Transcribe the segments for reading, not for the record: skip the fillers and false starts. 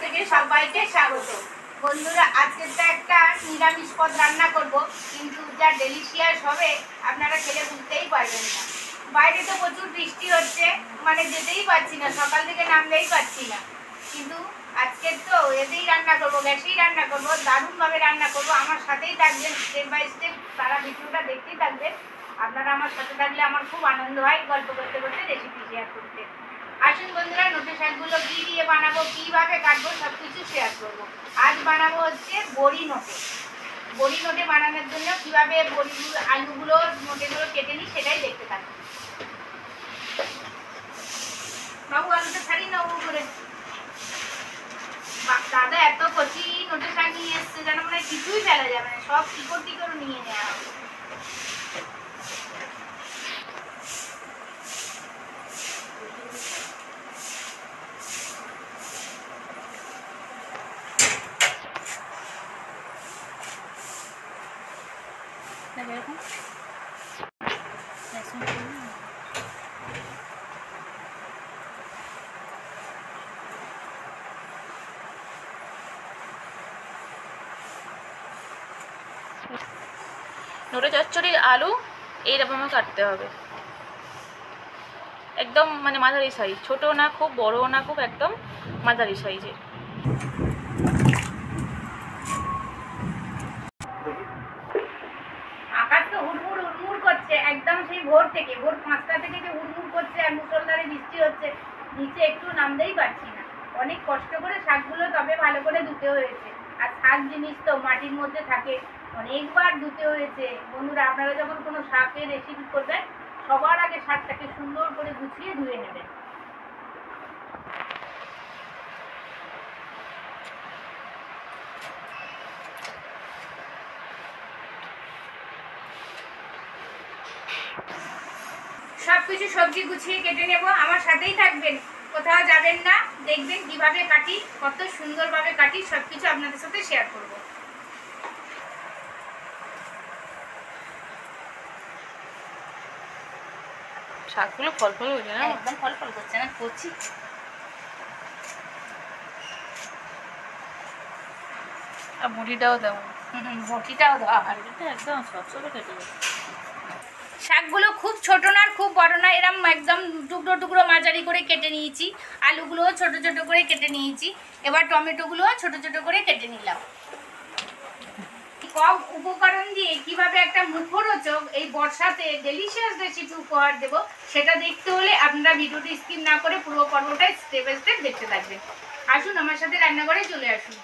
থেকে সবাইকে স্বাগত। বন্ধুরা, আজকেরটা একটা নিরামিষ পদ রান্না করব, কিন্তু যা ডেলিশিয়াস হবে আপনারা খেলে বুঝতেই পারবেন না। বাইরে তো প্রচুর বৃষ্টি হচ্ছে, মানে যেতেই পারছি না, সকাল থেকে নামলেই পারছি না। কিন্তু আজকে তো এতেই রান্না করবো, গ্যাসেই রান্না করবো, দারুণভাবে রান্না করবো। আমার সাথেই থাকবেন, স্টেপ বাই স্টেপ সারা ভিডিওটা দেখতেই থাকবেন। আপনারা আমার সাথে থাকলে আমার খুব আনন্দ হয় গল্প করতে করতে রেসিপি শেয়ার করতে। আসুন বন্ধুরা, নোটে শাকগুলো কী দিয়ে বানাবো, কীভাবে কাটবো, সব কিছু শেয়ার করবো। আজ বানাবো হচ্ছে বড়ি নোটে। বড়ি নোটে বানানোর জন্য কীভাবে বড়িগুলো, আলুগুলো, নোটেগুলো কেটে নিই সেটাই দেখতে থাকুন। বাবু আলুটা ছাড়ি না করে। দাদা এত কচি নোটে শাক নিয়ে এসছে যেন মনে হয় কিছুই ফেলা যাবে না, সব টিকর টিকর নিয়ে নেওয়া হবে। নোটে চচ্চড়ির আলু এইরকম কাটতে হবে, একদম মানে মাঝারি সাইজ, ছোট না খুব, বড় না খুব, একদম মাঝারি সাইজে। আকাশ তো হুড়মুড় হুড়মুড় করছে একদম, সেই ভোর থেকে, ভোর 5টা থেকে যে হুড়মুড় করছে আর মুষলধারে বৃষ্টি হচ্ছে, নিচে একটু নামতেই পারছি না। অনেক কষ্ট করে শাকগুলো তবে ভালো করে ধুতে হয়েছে, আর শাক জিনিস তো মাটির মধ্যে থাকে, অনেকবার ধুতে হয়েছে। বন্ধুরা, আপনারা যখন কোনো শাকের রেসিপি করবেন, সবার আগে শাকটাকে সুন্দর করে গুছিয়ে ধুয়ে নেবেন। সবকিছু সবজি গুছিয়ে কেটে নেব, আমার সাথেই থাকবেন, কোথাও যাবেন না। দেখবেন কিভাবে কাটি, কত সুন্দরভাবে কাটি, সবকিছু আপনাদের সাথে শেয়ার করব। শাকগুলো ফল ফল হয়েছে না, একদম ফল ফল করছে না, করছি। আর মুড়িটাও দেবো, বটিটাও দেওয়া হয়। একদম সবসময় কেটে যাবে। শাকগুলো খুব ছোট না আর খুব বড় না, এরম একদম টুকরো টুকরো মাঝারি করে কেটে নিয়েছি। আলুগুলোও ছোট ছোট করে কেটে নিয়েছি। এবার টমেটোগুলোও ছোট ছোট করে কেটে নিলাম। কম উপকরণ দিয়ে কিভাবে একটা মুখরোচক এই বর্ষাতে ডেলিশিয়াস রেসিপি উপহার দেব, সেটা দেখতে হলে আপনারা ভিডিওটি স্কিপ না করে পুরো পর্বটাই স্টেপ বাই স্টেপ দেখতে থাকবেন। আসুন আমার সাথে রান্নাঘরে চলে আসুন।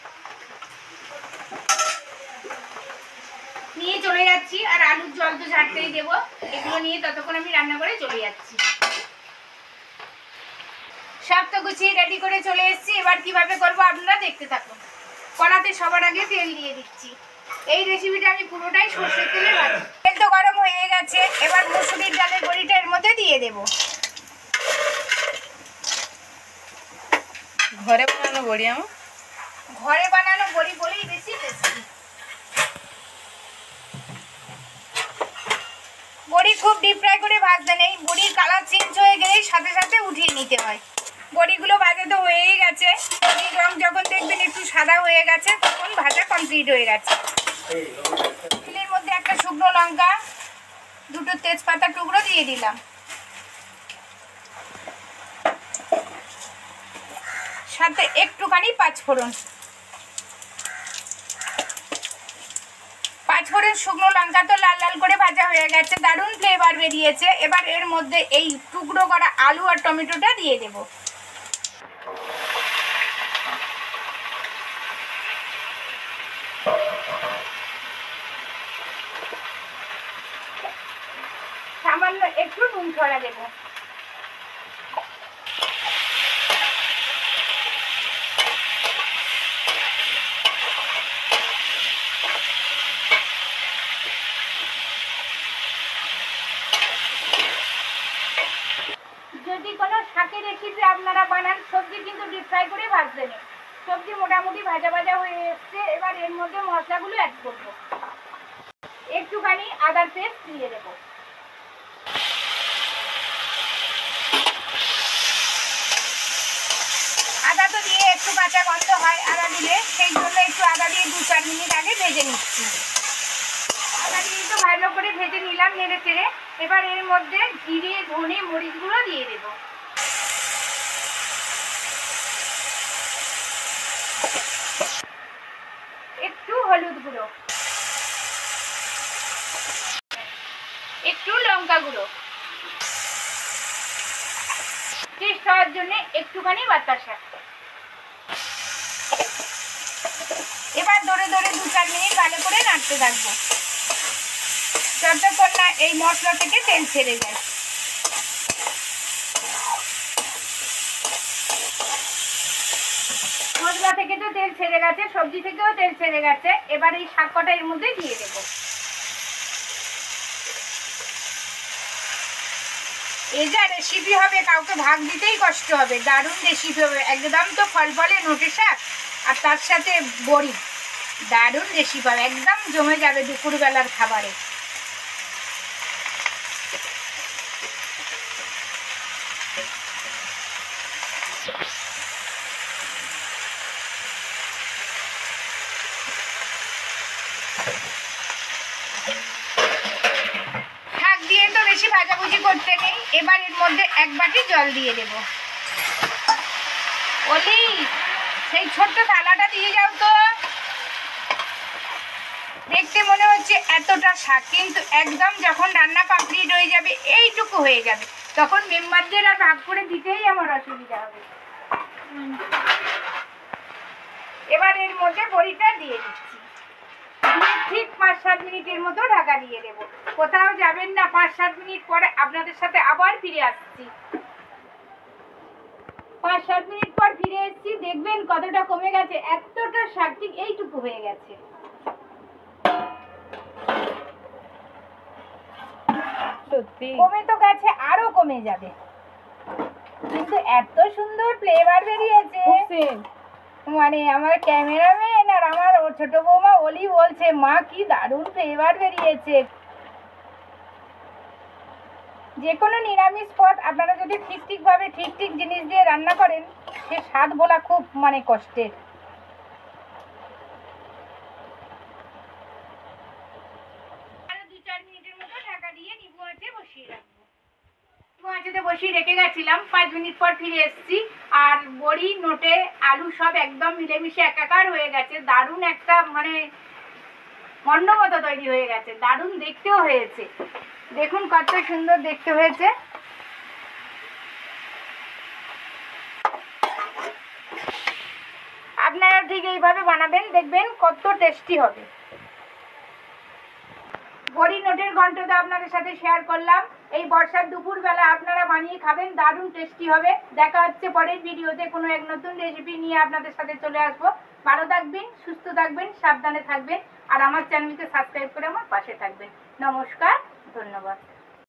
নিয়ে চলে যাচ্ছি, আর আলুর জল তো ঝাড়তেই দেবো। এগুলো নিয়ে ততক্ষণ আমি রান্নাঘরে চলে যাচ্ছি। সব তো গুছিয়ে রেডি করে চলে এসেছি, এবার কিভাবে করব আপনারা দেখতে থাকুন। কড়াতে সবার আগে তেল দিয়ে দিচ্ছি। এই রেসিপিটা আমি পুরোটাই সরষের তেলে ভাজি। তেল তো গরম হয়ে গেছে, এবার মুসুরির ডালের বড়িটা এর মধ্যে দিয়ে দেব। ঘরে বানানো বড়ি, আমার ঘরে বানানো বড়ি বলেই বেশি টেস্টি। বড়ি খুব ডিপ ফ্রাই করে ভাজতে নেই, বড়ির কালার চেঞ্জ হয়ে গেলেই সাথে সাথে উঠিয়ে নিতে হয়। বড়িগুলো ভাজা তো হয়েই গেছে, বড়ির রং যখন দেখবেন একটু সাদা হয়ে গেছে তখন ভাজা কমপ্লিট হয়ে গেছে। তেলের মধ্যে একটা শুকনো লঙ্কা, দুটো তেজপাতা টুকরো দিয়ে দিলাম, সাথে একটুখানি পাঁচফোড়ন। পাঁচফোড়ন শুকনো লঙ্কা তো লাল লাল করে ভাজা হয়ে গেছে, দারুণ ফ্লেভার বেরিয়েছে। এবার এর মধ্যে এই টুকরো করা আলু আর টমেটোটা দিয়ে দেব। সামান্য একটু নুন ছড়া দেব। যদি কোনো শাকের রেসিপি আপনারা বানান, সবজি কিন্তু ডিপ ফ্রাই করে ভাজতে নেই। সবজি মোটামুটি ভাজা ভাজা হয়ে এসছে, এবার এর মধ্যে মশলাগুলো অ্যাড করব। একটুখানি আদার পেস্ট দিয়ে দেব। আদা তো দিয়ে একটু কাঁচা গন্ধ হয় আদা দিলে, সেই জন্য একটু আদা দিয়ে 2-4 মিনিট আগে ভেজে নিচ্ছি। আদা দিয়ে তো ভালো করে ভেজে নিলাম নেড়ে চেড়ে। এবার এর মধ্যে জিরে, ধনে, মরিচ গুঁড়ো দিয়ে দেবো। একটু হলুদ গুঁড়ো, একটু লঙ্কা গুঁড়ো, টেস্ট হওয়ার জন্য একটুখানি বাতাসা। এবার ধরে ধরে 2-4 মিনিট ভালো করে নাড়তে থাকবো যতক্ষণ না এই মশলা থেকে তেল ছেড়ে যায়। মশলা থেকে তো তেল ছেড়ে গেছে, সবজি থেকেও তেল ছেড়ে গেছে। এবার এই শাক কটা এর মধ্যে দিয়ে দেবো। এই যা রেসিপি হবে, কাউকে ভাগ দিতেই কষ্ট হবে, দারুণ রেসিপি হবে একদম। তো ফলফলে নোটে শাক আর তার সাথে বড়ি, দারুণ রেসিপি হবে, একদম জমে যাবে দুপুরবেলার খাবারে। শাক দিয়ে তো বেশি ভাজাভুজি করতে নেই। এবার এর মধ্যে 1 বাটি জল দিয়ে দেব। ওলি, সেই ছোট্ট থালাটা দিয়ে যাও তো। দেখতে মনে হচ্ছে এতটা শাক, কিন্তু একদম যখন রান্না কমপ্লিট হয়ে যাবে, এইটুকু হয়ে যাবে, তখন মেম্বারদের আর ভাগ করে দিতেই আমার অসুবিধা হবে। এবার এর মধ্যে বড়িটা দিয়ে দিচ্ছি, দিয়ে ঠিক 5-7 মিনিটের মতো ঢাকা দিয়ে দেব। কোথাও যাবেন না, 5-7 মিনিট পরে আপনাদের সাথে আবার ফিরে আসছি। 5-7 মিনিট পর ফিরে এসেছি, দেখবেন কতটা কমে গেছে। এতটা শাক ঠিক এইটুকু হয়ে গেছে। সত্যি কমে তো গেছে, আরো কমে যাবে, কিন্তু এত সুন্দর ফ্লেভার বেরিয়েছে। মানে আমার ক্যামেরাম্যান আর আমার ছোট বৌমা ওলি বলছে, মা কি দারুণ ফ্লেভার বেরিয়েছে। যে কোনো নিরামিষ পদ আপনারা যদি ঠিকভাবে ঠিক জিনিস দিয়ে রান্না করেন, সে স্বাদ বলা খুব মানে কষ্টের। আরো 2-4 মিনিটের মতো ঢাকা দিয়ে নিবু আঁচে বসিয়ে রাখবো। নিবু আঁচেতে বসিয়ে রেখে গেছিলাম, 5 মিনিট পর ফিরে এসেছি। আর বড়ি, নোটে, আলু সব একদম মিলেমিশে একাকার হয়ে গেছে। দারুণ একটা মানে মন্ড মতো তৈরি হয়ে গেছে, দারুণ দেখতেও হয়েছে। দেখুন কত সুন্দর দেখতে হয়েছে। আপনারা ঠিক এইভাবে বানাবেন, দেখবেন কত টেস্টি হবে। বড়ি, নোটের ঘন্ট তো আপনাদের সাথে শেয়ার করলাম। এই বর্ষার দুপুরবেলা আপনারা বানিয়ে খাবেন, দারুণ টেস্টি হবে। দেখা হচ্ছে পরের ভিডিওতে কোনো এক নতুন রেসিপি নিয়ে আপনাদের সাথে চলে আসবো। ভালো থাকবেন, সুস্থ থাকবেন, সাবধানে থাকবেন, আর আমার চ্যানেলকে সাবস্ক্রাইব করে আমার পাশে থাকবেন। নমস্কার, ধন্যবাদ।